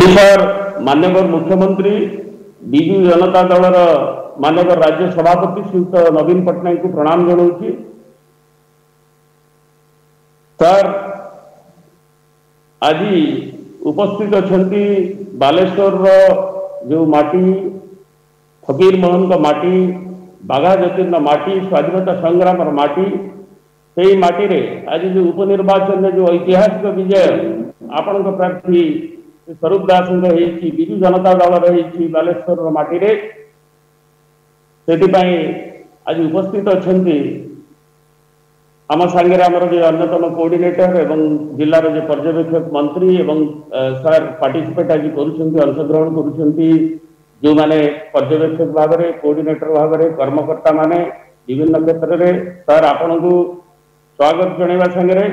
ओडिशार माननीय मुख्यमंत्री विजु जनता दलर माननीय राज्य सभापति श्रीयुक्त नवीन पट्टनायक को प्रणाम जनाऊँगी। सर आज उपस्थित अच्छा बालेश्वर जो माटी फकीर मोहन का माटी बाघा ज्योतिर माटी स्वाधीनता संग्राम माटी से माटी रे आज जो उपनिर्वाचन जो ऐतिहासिक विजय आपण प्रार्थी स्वरूप दास विजु जनता दल रही बालेश्वर माटी रे से आज उपस्थित अच्छा आम सांगे आमर जो अन्यतम कोऑर्डिनेटर एवं जिलार जो पर्यवेक्षक मंत्री एवं सर पार्टिसिपेट आज अंशग्रहण कर जो माने पर्यवेक्षक भाव में कोऑर्डिनेटर भाव में कर्मकर्ता माने विभिन्न क्षेत्र में सर आपण को स्वागत जनवा सांगे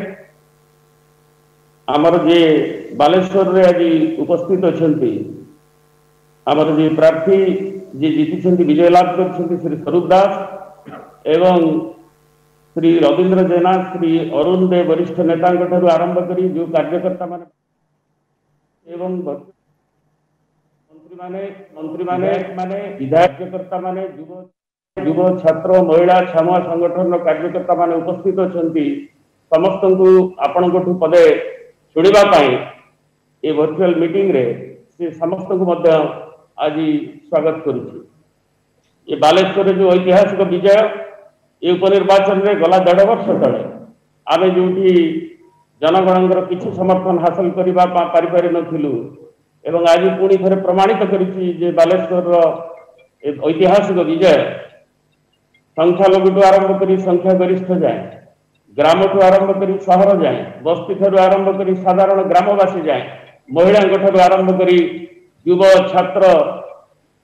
आमर जे बालेश्वर रे आज उपस्थित अच्छा आमर जे प्रार्थी जे जीति विजय लाभ कर श्री स्वरूप दास एवं श्री रवींद्र जेना श्री अरुण दे वरिष्ठ नेता आरंभ करी जो कार्यकर्ता माने एवं मंत्री माने विधायककर्ता माने युव छात्र महिला छामुआ संगठन कार्यकर्ता माने उपस्थित अच्छा समस्त को आपण पदे शुणा ये वर्चुअल मीटिंग रे से समस्त को आज स्वागत करुच्ची। ये बालेश्वर जो ऐतिहासिक विजय ये उपनिर्वाचन रे गला 1.5 वर्ष तले आमे जो जनगणर किसी समर्थन हासिल करने नथिलु एवं आज पुणी थे प्रमाणित कर बालेश्वर ऐतिहासिक विजय संख्यालघु आरंभ कर संख्या गरिष्ठ जाए ग्राम ठू आरंभ कर सहर जाए बस्ती ठार आरंभ कर साधारण ग्रामवासी जाए महिला आरंभ कर युव छात्र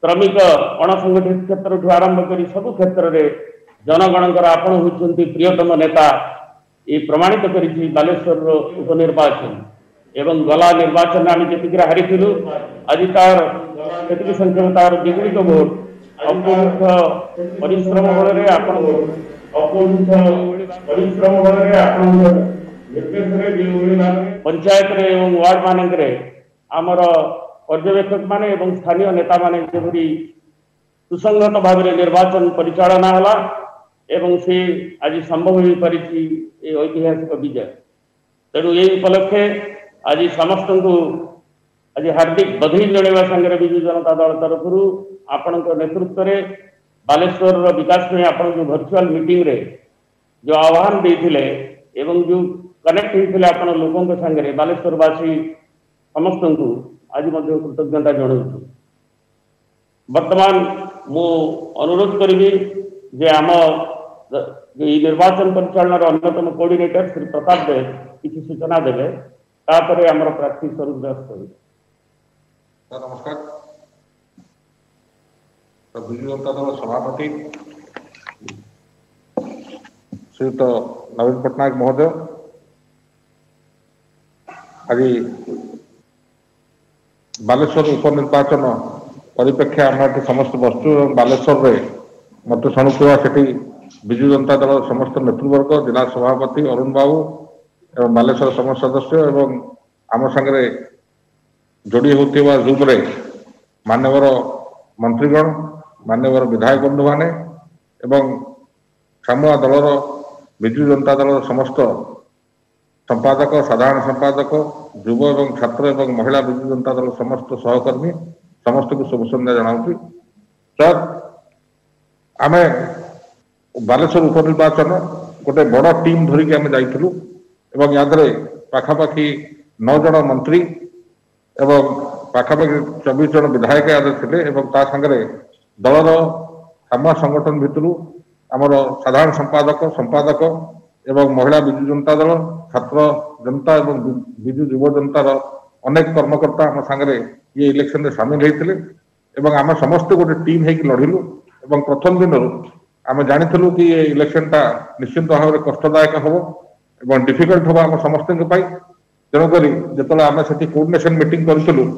श्रमिक अणसंगठित क्षेत्र ठू आरंभ कर सब क्षेत्र में जनगणकर आपण होती प्रियतम नेता ये प्रमाणित कर बालेश्वर उपनिर्वाचन एवं गला निर्वाचन आम जी हारी आज तार से संख्यक तार द्विगुणित भोट अपूर्व परिश्रम बल पंचायत एवं वार्ड मानक आमर पर्यवेक्षक माने एवं स्थानीय नेता माने जेपरी सुसंगत भाव में निर्वाचन परिचालना है एवं से आज संभव हो पारी ऐतिहासिक विजय तेणु ये उपलक्षे आज समस्त को आज हार्दिक बधाई जनवा सांगे विजु जनता दल तरफ आपण नेतृत्व में बालेश्वर विकास में आप जो वर्चुअल मीटिंग रे जो आह्वान देते एवं जो कनेक्ट होते आप लोकों सांगे बालेश्वरवासी समस्त को आज कृतज्ञता जनाऊँ। वर्तमान मु अनुरोध करी जे आम निर्वाचन परिचालन अन्यतम कोऑर्डिनेटर श्री प्रताप देव किसी सूचना देवे तापर आमर प्रार्थी स्वरूप दास कह। नमस्कार। विजु जनता दल सभापति श्रीयुक्त नवीन पट्टनायक महोदय आज बालेश्वर उपनिर्वाचन परिप्रेक्षी आम समस्त बसु बालेश्वर में मत शुणुवा से विजु जनता दल समस्त नेतृवर्ग जिला सभापति अरुण बाबू एवं बालेश्वर समस्त सदस्य एवं आम सांगे जोड़ी होता जूम रे मान्यवर मंत्रीगण मान्यवर विधायक बंधु माने एवं छामुआ दलर विजु जनता दल समस्त संपादक साधारण संपादक युव एवं छात्र एवं महिला विजु जनता दल समस्त सहकर्मी समस्त को शुभ संध्या जनाऊँ। सर आम बालेश्वर उपनिर्वाचन गोटे बड़ टीम धरिकी आम जाइलु एवं यादरे पाखापाखि 9 जन मंत्री एवं पाखापाखि 24 जन विधायक याद थे एवं ता संगे दलर सामुआ संगठन भितर आमर साधारण संपादक एवं महिला विजु जनता दल छात्र जनता एवं विजु युव जनतार अनेक कर्मकर्ता आम सांगे ये इलेक्शन में सामिल होते एवं आम समस्त गोटे टीम होकर लड़िलु एवं प्रथम दिन आम जानी कि ये इलेक्शन टा निश्चिंत भाव में कष्टदायक हम एवं डिफिकल्ट हम आम समस्त तेणुक जो आम से कोऑर्डिनेशन मीटिंग करूँ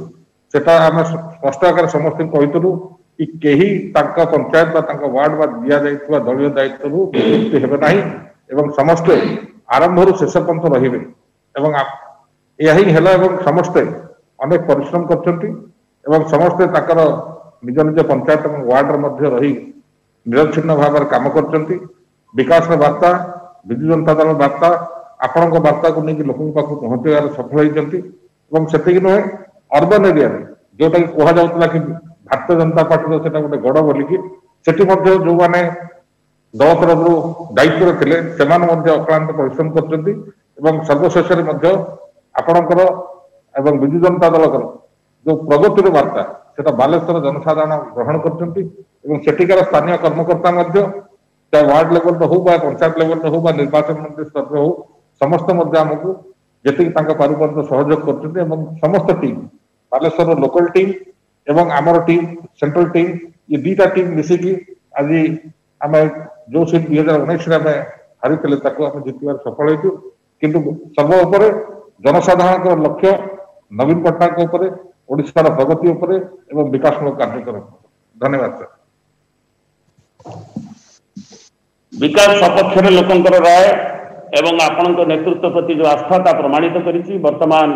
सेटा आम स्पष्ट आकार समस्त कहूँ कि कहीं पंचायत वार्ड बा दि जा दलीय दायित्व हेबे ना एवं समस्ते आरंभ शेष पर्यंत रही समस्ते अनेक परिश्रम करछंती एवं समस्त ताकर निज निज पंचायत और वार्ड मध्य रही निरक्षिन्न भाव में काम करछंती। विकास वार्ता विजु जनता दल वार्ता आपण वार्ता को लेकिन लोक पाख पहुंचार सफल होती से नुहे अर्बन एरिया जोटा कि कहुला कि भारतीय जनता पार्टी से गोटे गड़ बोलिकी जो मैंने दल तरफ दायित्व थे से अक्लांत परिश्रम कर सर्वशेष आपणकर एवं विजु जनता दल जो प्रगतिर वार्ता से बालेश्वर जनसाधारण ग्रहण कर स्थानीय कर्मकर्ता चाहे वार्ड लेवल हो पंचायत लेवल हो निर्वाचन मंत्री स्तर हो समस्त आमको जी पारिपर्य सहयोग कर समस्त टीम बालेश्वर लोकल टीम एवं आमर टीम सेंट्रल टीम ये दीटा टीम मिसिकी आज आम जो सीट 2019 हारी जितबार सफल हो किंतु सर्वोपर जनसाधारण लक्ष्य नवीन पट्टनायक ओडिशार प्रगति एवं विकासमूलक कार्यक्रम। धन्यवाद सर। विकास सपक्ष लोकंकर राय एवं आपण नेतृत्व प्रति जो आस्था प्रमाणित करिछि। वर्तमान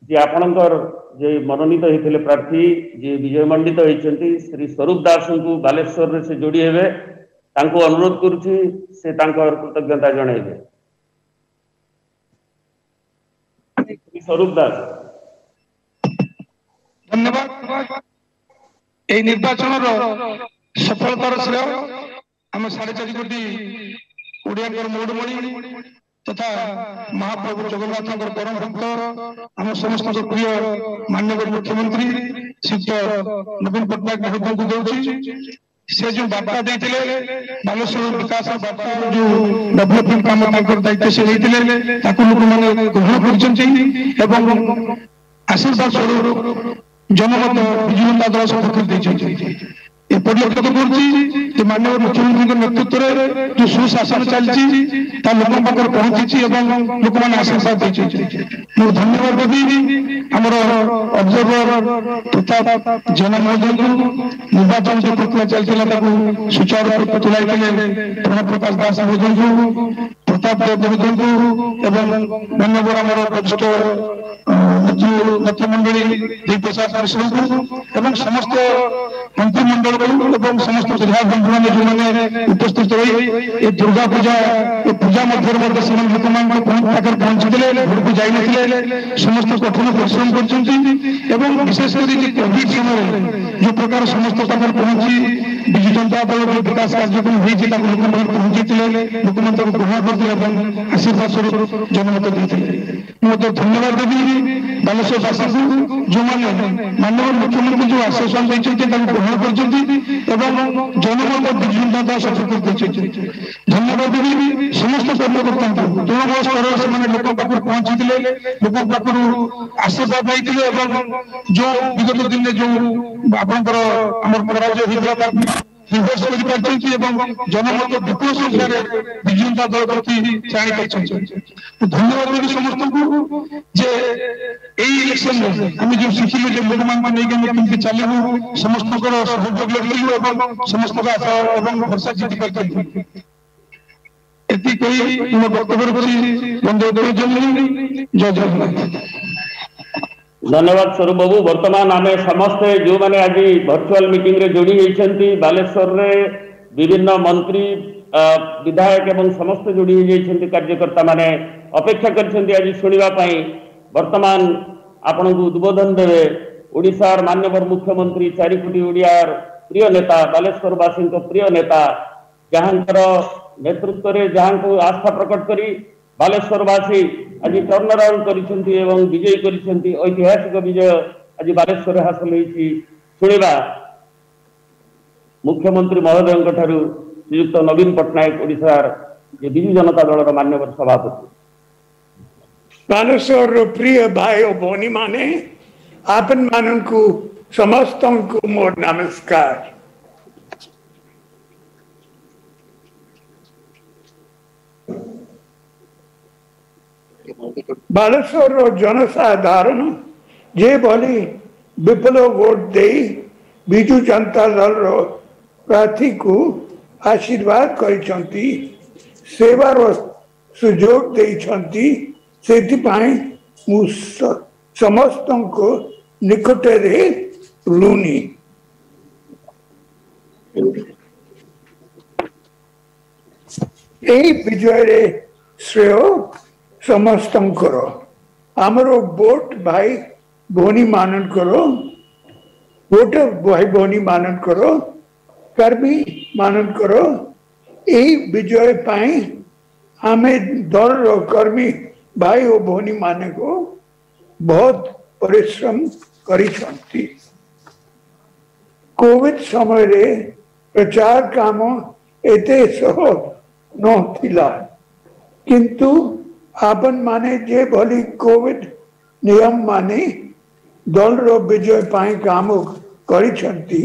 जे आपणकर जे मनोनीत होते प्रार्थी जे विजय मंडित होती श्री स्वरूप दास को बालेश्वर से जोड़ी हेबे तांको अनुरोध करुछि से तांकर कृतज्ञता जणाइबे। स्वरूप दास धन्यवाद। ए निर्वाचन सफलतार श्रेय आम 4.5 कोटी ओडिया मोड़मणि तथा महाप्रभु जगन्नाथ परम भक्त आम समस्त प्रिय माननीय मुख्यमंत्री श्रीयुत नवीन पट्टनायक महोदय को दौर से जो वार्ता देते बालेश्वर विकास वार्ता जो डेवलपमेंट काम दायित्व से लोक मैंने ग्रहण कर आशीर्वाद स्वरूप जनमत विजु जनता दल सपक्ष परिलक्षित कर माननीय मुख्यमंत्री नेतृत्व में जो सुशासन चलती लोक पहुंची लोक मैंने आशीर्वाद मुझे धन्यवाद देवी आमर ऑब्जर्वर तथा जेना महोदय को निर्वाचन जो प्रक्रिया चलता सुचारू रूप तुलाई प्रणव प्रकाश दास महोदय को प्रताप महोदय को माननीय आमर वरिष्ठ नेतृमंडली देवप्रसाद मिश्र को समस्त मंत्रिमंडल समस्त विधायक बंधु मैंने जो मैंने उपस्थित रही दुर्गा पूजा पूजा मध्य लोक पहुंचते घर को जाइए समस्त कठिन परिश्रम कर विशेषकर कोविड समय जो प्रकार समस्त पहुंची विजु जनता दल विकास कार्यक्रम होती पहुंची लोक ग्रहण करते आशीर्वाद स्वरूप जनमत देते धन्यवाद देवी बालेश्वर वासी को जो मैंने माननीय मुख्यमंत्री जो आश्वासन देते ग्रहण कर जनमत विजु जनता दल सफल कर धन्यवाद देवी समस्त कर्मकर्ता तृणमूल स्तर से लोक पाख पहुंची लोक पाख आशीर्वाद नहीं जो विगत दिन जो आपंकर आम पराजय होता निर्देश जनमत विपुल संख्यार विजु जनता दल प्रति चाह धन्यवाद देवी समस्त को जे इलेक्शन आम जो शिखिलु जो लोक मानी चलू समस्त सहयोग लगे समस्त आशा और भरसा जीति पार्टी एति कही मो वक्तव्य जय जगन्नाथ। धन्यवाद स्वरूप बाबू। वर्तमान आम समस्ते जो मैंने आज वर्चुअल मीटिंग रे जोड़ी होती बालेश्वर रे विभिन्न मंत्री विधायक एवं समस्त जोड़ी होती कार्यकर्ता माने अपेक्षा करछन्ती आज सुनिबा पई। वर्तमान आपण को उद्बोधन देवे ओडिशार माननीय मुख्यमंत्री 4 कोटी ओडियार प्रिय नेता बालेश्वरवासी प्रिय नेता जहांकर नेतृत्व रे जहां को आस्था प्रकट करी बालेश्वरवासी आज टर्न अराउंड करिसेंती एवं विजयी करिसेंती ऐतिहासिक विजय आज बालेश्वर हासिल होईछि। सुनिबा मुख्यमंत्री महोदय ठारू श्रीयुक्त नवीन पट्टनायक ओडिशार जे विजु जनता दल मान्यवर सभापति। बालेश्वर प्रिय भाई और भौनी माने आपन मानन को समस्त को मोर नमस्कार। बालेश्वर जनसाधारण जे भली विपुल वोट दे विजु जनता दल प्रार्थी को आशीर्वाद करिसंती सेवार सुजोग देइसंती सेति पाई समस्त को निकटरे ऋणी। এই বিজয়ে শ্রেয় সমস্তଙ୍କର ଆମର ଭୋଟ ଭାଇ ଭଉଣୀ ମାନଙ୍କର ଭୋଟ ଭାଇ ଭଉଣୀ ମାନଙ୍କର କର୍ମୀ ମାନଙ୍କର এই ବିଜୟ ପାଇଁ ଆମେ ଦଳର କର୍ମୀ ଭାଇ ଓ ଭଉଣୀ ମାନଙ୍କୁ ବହୁତ ପରିଶ୍ରମ କରିଛନ୍ତି। କୋଭିଡ ସମୟରେ ପ୍ରଚାର କାମ ଏତେ ସହଜ ନଥିଲା, କିନ୍ତୁ ଆପଣ ମାନେ ଯେ ଭଳି କୋଭିଡ ନିୟମ ମାନି ଦଳର ବିଜୟ ପାଇଁ କାମ କରିଛନ୍ତି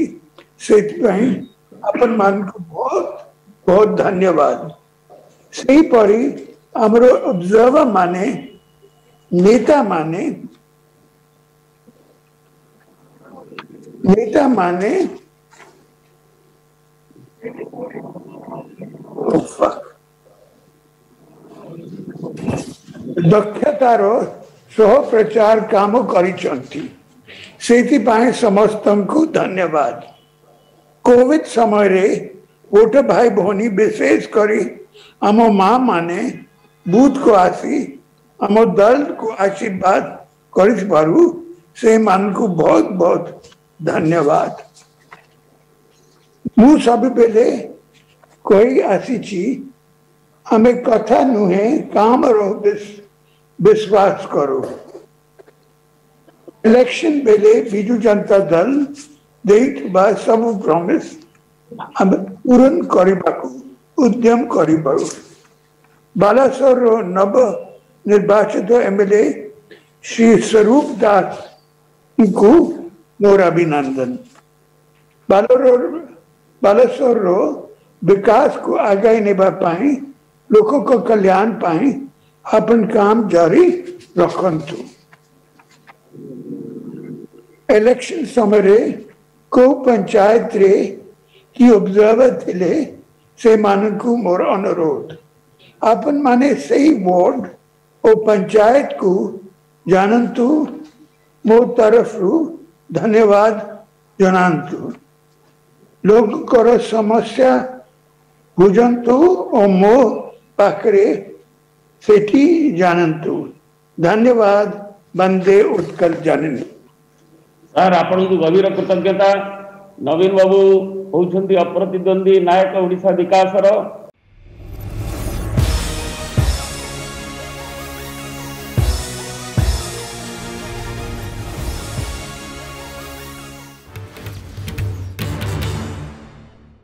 ସେଥିପାଇଁ ଆପଣ ମାନଙ୍କୁ ବହୁତ ବହୁତ ଧନ୍ୟବାଦ। ସେହିପରି ଆମର ଅବଜର୍ଭର ମାନେ ନେତା ମାନେ ଦକ୍ଷତାର ସହ ପ୍ରଚାର କାମ କରିଛନ୍ତି, ସେଥିପାଇଁ ସମସ୍ତଙ୍କୁ ଧନ୍ୟବାଦ। କୋଭିଡ ସମୟରେ ଭୋଟ ଭାଇ ଭଉଣୀ ବିଶେଷ କରି ଆମ ମା ମାନେ ବୁଥକୁ ଆସି ଆମ ଦଳକୁ ଆଶୀର୍ବାଦ କରିଥିବାରୁ ସେମାନଙ୍କୁ ବହୁତ ବହୁତ ଧନ୍ୟବାଦ। ମୁଁ ସବୁବେଳେ କହି ଆସିଛି, ଆମେ କଥା ନୁହେଁ କାମର विश्वास करो। इलेक्शन बेले बिजू जनता दल देइथिबा सब प्रॉमिस हम पूर्ण करिबाकू उद्यम करिबारू। बालासोर नव निर्वाचित एमएलए श्री स्वरूप दास को मोर अभिनंदन। बालासोर विकास को आगे नेबा पाई लोकों को कल्याण पाई अपन काम जारी रखंतु। इलेक्शन समय को पंचायत रे की ऑब्जर्वर थिले से मानकु मोर अनुरोध अपन माने सही वार्ड और पंचायत को जानंतु मो तरफ धन्यवाद जनांतु। लोग करो समस्या बुझंतु और मो पाखरे सेठी जानंतु। धन्यवाद। बंदे उत्कल जननी। सर आपण को गभीर कृतज्ञता। नवीन बाबू होउछंती अप्रतिद्वंदी नायक ओडिशा विकास रो